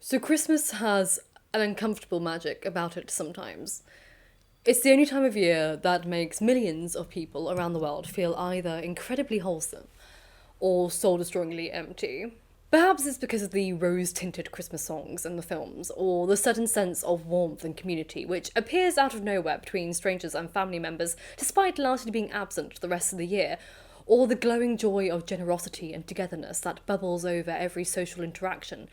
So Christmas has an uncomfortable magic about it sometimes. It's the only time of year that makes millions of people around the world feel either incredibly wholesome or soul destroyingly empty. Perhaps it's because of the rose tinted Christmas songs and the films, or the sudden sense of warmth and community which appears out of nowhere between strangers and family members despite largely being absent the rest of the year, or the glowing joy of generosity and togetherness that bubbles over every social interaction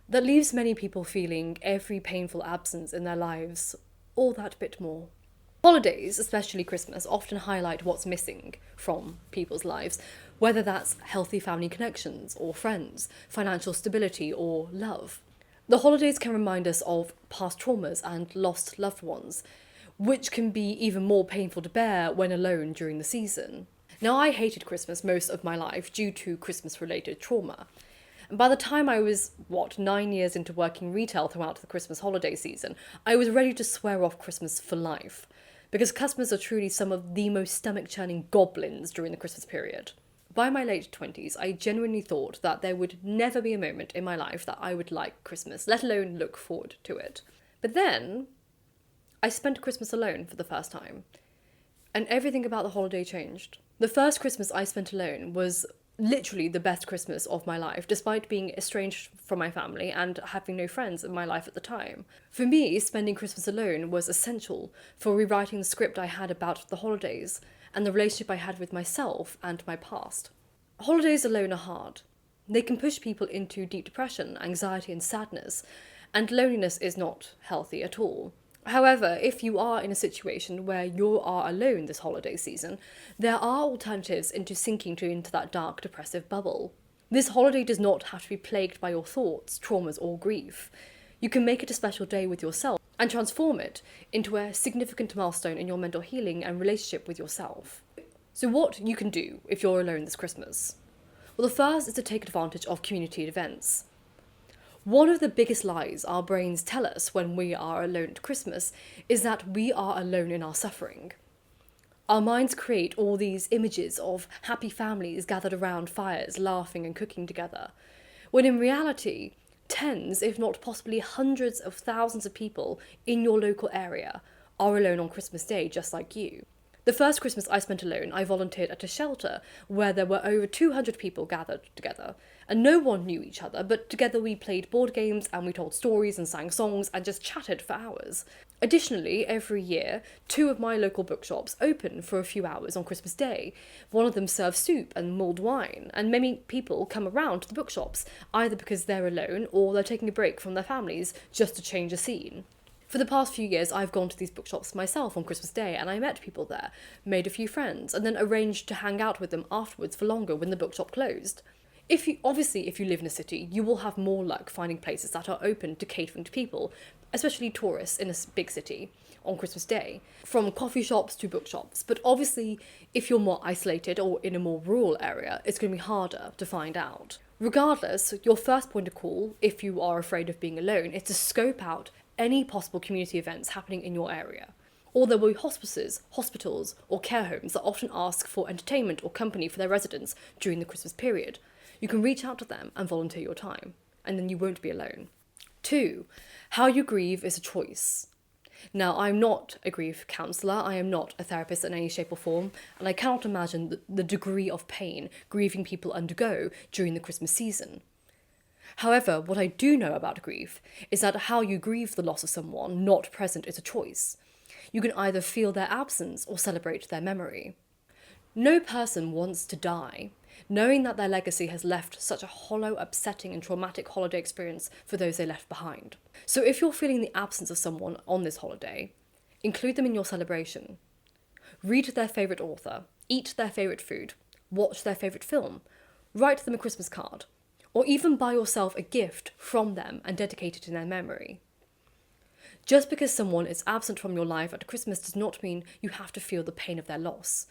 that leaves many people feeling every painful absence in their lives all that bit more. Holidays, especially Christmas, often highlight what's missing from people's lives, whether that's healthy family connections or friends, financial stability or love. The holidays can remind us of past traumas and lost loved ones, which can be even more painful to bear when alone during the season. Now, I hated Christmas most of my life due to Christmas related trauma. And by the time I was, 9 years into working retail throughout the Christmas holiday season, I was ready to swear off Christmas for life. Because customers are truly some of the most stomach churning goblins during the Christmas period. By my late 20s, I genuinely thought that there would never be a moment in my life that I would like Christmas, let alone look forward to it. But then, I spent Christmas alone for the first time, and everything about the holiday changed. The first Christmas I spent alone was literally the best Christmas of my life, despite being estranged from my family and having no friends in my life at the time. For me, spending Christmas alone was essential for rewriting the script I had about the holidays and the relationship I had with myself and my past. Holidays alone are hard. They can push people into deep depression, anxiety, and sadness, and loneliness is not healthy at all. However, if you are in a situation where you are alone this holiday season, there are alternatives into sinking into that dark, depressive bubble. This holiday does not have to be plagued by your thoughts, traumas, or grief. You can make it a special day with yourself and transform it into a significant milestone in your mental healing and relationship with yourself. So what you can do if you're alone this Christmas? Well, the first is to take advantage of community events. One of the biggest lies our brains tell us when we are alone at Christmas is that we are alone in our suffering. Our minds create all these images of happy families gathered around fires, laughing and cooking together, when in reality, tens, if not possibly hundreds of thousands of people in your local area are alone on Christmas Day just like you. The first Christmas I spent alone, I volunteered at a shelter where there were over 200 people gathered together, and no one knew each other, but together we played board games and we told stories and sang songs and just chatted for hours. Additionally, every year, two of my local bookshops open for a few hours on Christmas Day. One of them serves soup and mulled wine, and many people come around to the bookshops, either because they're alone or they're taking a break from their families just to change the scene. For the past few years, I've gone to these bookshops myself on Christmas Day, and I met people there, made a few friends, and then arranged to hang out with them afterwards for longer when the bookshop closed. If you live in a city, you will have more luck finding places that are open to catering to people, especially tourists in a big city, on Christmas Day, from coffee shops to bookshops. But obviously, if you're more isolated or in a more rural area, it's going to be harder to find out. Regardless, your first point of call, if you are afraid of being alone, is to scope out any possible community events happening in your area. Or there will be hospices, hospitals, or care homes that often ask for entertainment or company for their residents during the Christmas period. You can reach out to them and volunteer your time, and then you won't be alone. 2. How you grieve is a choice. Now, I'm not a grief counsellor, I am not a therapist in any shape or form, and I cannot imagine the degree of pain grieving people undergo during the Christmas season. However, what I do know about grief is that how you grieve the loss of someone not present is a choice. You can either feel their absence or celebrate their memory. No person wants to die, knowing that their legacy has left such a hollow, upsetting and traumatic holiday experience for those they left behind. So if you're feeling the absence of someone on this holiday, include them in your celebration. Read their favourite author, eat their favourite food, watch their favourite film, write them a Christmas card, or even buy yourself a gift from them and dedicate it in their memory. Just because someone is absent from your life at Christmas does not mean you have to feel the pain of their loss.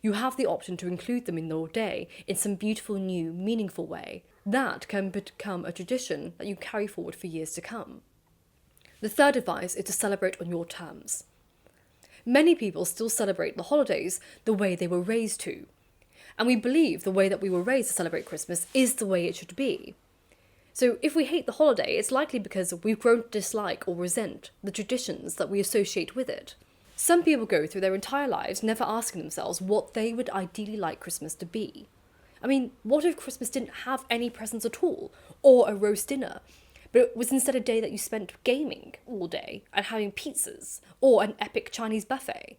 You have the option to include them in your day in some beautiful, new, meaningful way. That can become a tradition that you carry forward for years to come. The third advice is to celebrate on your terms. Many people still celebrate the holidays the way they were raised to, and we believe the way that we were raised to celebrate Christmas is the way it should be. So if we hate the holiday, it's likely because we've grown to dislike or resent the traditions that we associate with it. Some people go through their entire lives never asking themselves what they would ideally like Christmas to be. I mean, what if Christmas didn't have any presents at all, or a roast dinner, but it was instead a day that you spent gaming all day and having pizzas, or an epic Chinese buffet?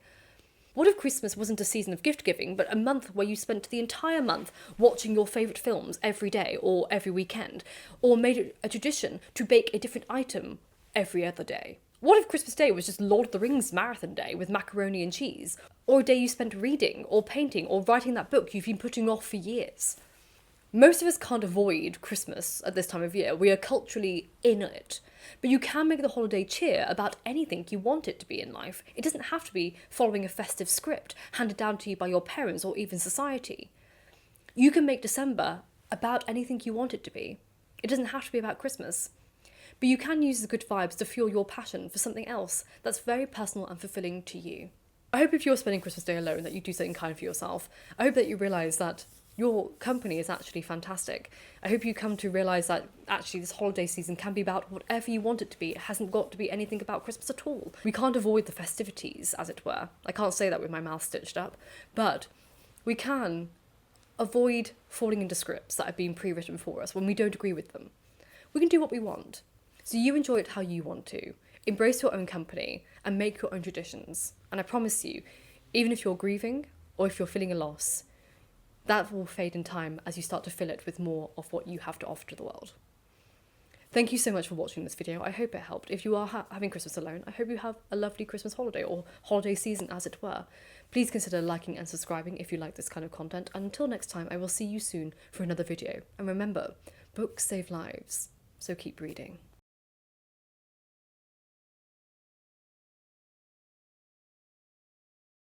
What if Christmas wasn't a season of gift giving, but a month where you spent the entire month watching your favourite films every day or every weekend, or made it a tradition to bake a different item every other day? What if Christmas Day was just Lord of the Rings marathon day with macaroni and cheese, or a day you spent reading or painting or writing that book you've been putting off for years? Most of us can't avoid Christmas at this time of year. We are culturally in it. But you can make the holiday cheer about anything you want it to be in life. It doesn't have to be following a festive script handed down to you by your parents or even society. You can make December about anything you want it to be. It doesn't have to be about Christmas. But you can use the good vibes to fuel your passion for something else that's very personal and fulfilling to you. I hope if you're spending Christmas Day alone that you do something kind for yourself. I hope that you realise that your company is actually fantastic. I hope you come to realise that actually this holiday season can be about whatever you want it to be. It hasn't got to be anything about Christmas at all. We can't avoid the festivities, as it were. I can't say that with my mouth stitched up, but we can avoid falling into scripts that have been pre-written for us when we don't agree with them. We can do what we want. So you enjoy it how you want to. Embrace your own company and make your own traditions. And I promise you, even if you're grieving or if you're feeling a loss, that will fade in time as you start to fill it with more of what you have to offer to the world. Thank you so much for watching this video. I hope it helped. If you are having Christmas alone, I hope you have a lovely Christmas holiday, or holiday season as it were. Please consider liking and subscribing if you like this kind of content. And until next time, I will see you soon for another video. And remember, books save lives, so keep reading.